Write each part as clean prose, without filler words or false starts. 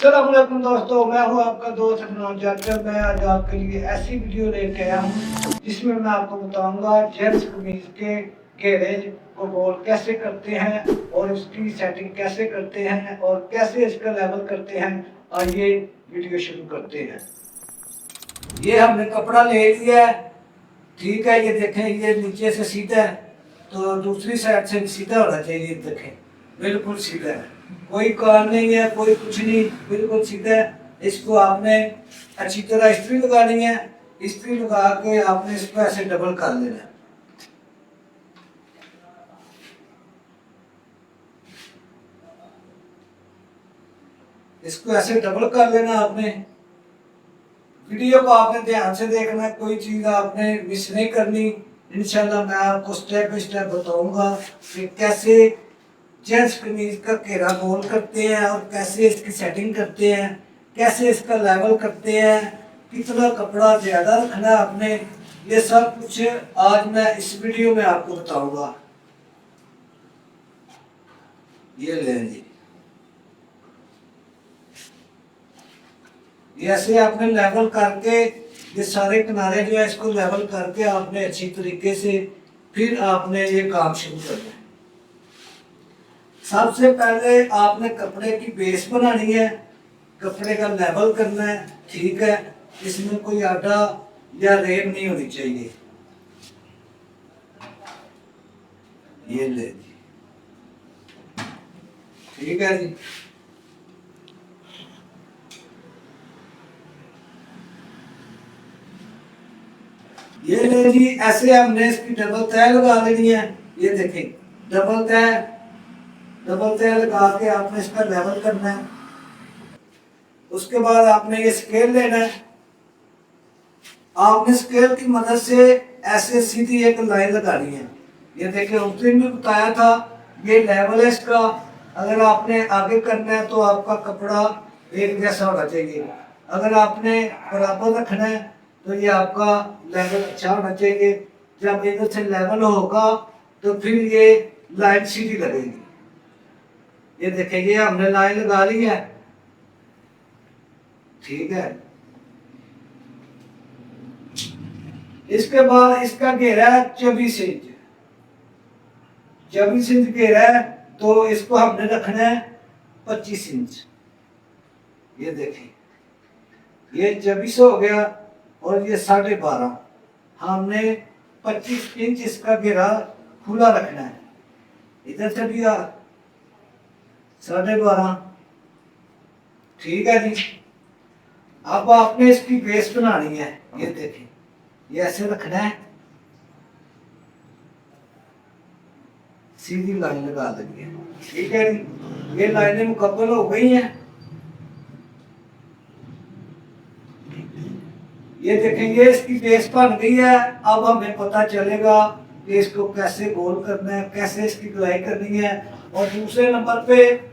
अस्सलाम वालेकुम दोस्तों, मैं हूं आपका दोस्त अदनान जाकिर। मैं आज आपके लिए ऐसी वीडियो लेके आया हूं जिसमें मैं आपको बताऊंगा जेंट्स कमीज के घेरे को गोल कैसे करते हैं और उसकी सेटिंग कैसे करते हैं और कैसे इसका लेवल करते हैं। आइए वीडियो शुरू करते हैं। ये हमने कपड़ा ले लिया है, ठीक है। ये देखें, ये नीचे से सीधा है तो दूसरी साइड से सीधा होना चाहिए। देखें बिल्कुल सीधा है, कोई कार नहीं है, कोई कुछ नहीं, बिल्कुल सीधा है। इसको आपने अच्छी तरह इस्त्री लगानी है। इस्त्री लगा के आपने इसको ऐसे डबल कर लेना है। इसको ऐसे डबल कर लेना आपने। वीडियो को आपने ध्यान से देखना है, कोई चीज आपने मिस नहीं करनी। इंशाल्लाह मैं आपको स्टेप बाय स्टेप बताऊंगा कि कैसे जेंट्स कमीज का घेरा गोल करते हैं और कैसे इसकी सेटिंग करते हैं, कैसे इसका लेवल करते हैं, कितना कपड़ा ज्यादा रखना है आपने। ये सब कुछ आज मैं इस वीडियो में आपको बताऊंगा। ये ले जी, ऐसे आपने लेवल करके ये सारे किनारे जो है इसको लेवल करके आपने अच्छी तरीके से फिर आपने ये काम शुरू करना है। सबसे पहले आपने कपड़े की बेस बनानी है, कपड़े का लेवल करना है, ठीक है। इसमें कोई आटा या रेत नहीं होनी चाहिए। ये ले जी, ठीक है जी। ये ले जी, ऐसे हमने इसकी डबल तय लगा लेनी है। ये देखें, डबल तय लगा के आपने इसका लेवल करना है। उसके बाद आपने ये स्केल लेना है। आपने स्केल की मदद से ऐसे सीधी एक लाइन लगानी है। ये देखिए, उस दिन भी बताया था, ये लेवल है इसका। अगर आपने आगे करना है तो आपका कपड़ा एक जैसा होना चाहिए। अगर आपने बराबर रखना है तो ये आपका लेवल अच्छा होना चाहिए। जब इधर से लेवल होगा तो फिर ये लाइन सीधी लगेगी। ये देखिए, ये हमने लाइन लगा ली है, ठीक है। इसके बाद इसका घेरा है 24 इंच। 24 इंच घेरा है तो इसको हमने रखना है 25 इंच। ये देखें, ये 24 हो गया और ये 12.5। हमने 25 इंच इसका घेरा खुला रखना है। इधर से भी 12.5, ठीक है जी। अब आपने इसकी बेस बनानी है। ये देखें, ये ऐसे रखना है, सीधी लाइन लगा देंगे, ठीक है जी। ये लाइनें मुकम्मल हो गई हैं। ये देखेंगे, इसकी बेस बन गई है। अब हमें पता चलेगा कि इसको कैसे गोल करना है, कैसे इसकी गुलाई करनी है। और दूसरे नंबर पे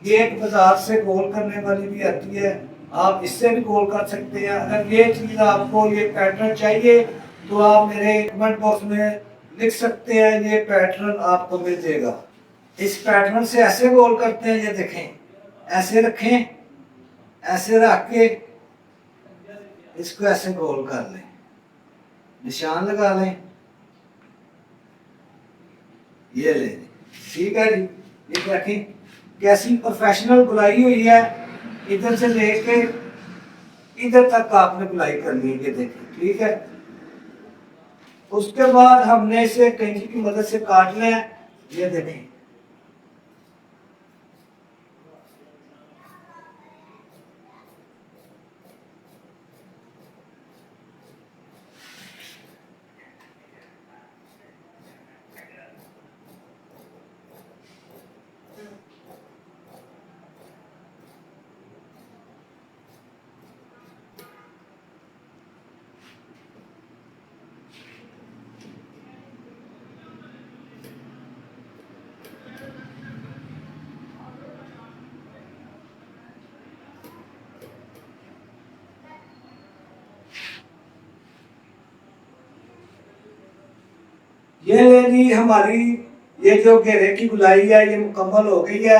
ये एक बाजार से गोल करने वाली भी आती है, आप इससे भी गोल कर सकते हैं। अगर ये चीज आपको, ये पैटर्न चाहिए तो आप मेरे कमेंट बॉक्स में लिख सकते हैं, ये पैटर्न आपको मिल जाएगा। इस पैटर्न से ऐसे गोल करते हैं। ये देखें, ऐसे रखें, ऐसे रख के इसको ऐसे गोल कर लें, निशान लगा लें, ये ले, ठीक है जी। ये देखें कैसी प्रोफेशनल गुलाई हुई है। इधर से लेके इधर तक आपने गुलाई करनी है। ये देखें, ठीक है। उसके बाद हमने इसे कैंची की मदद से काटना है। ये देखें, ये ले ली हमारी, ये जो घेरे की गुलाई है ये मुकम्मल हो गई है।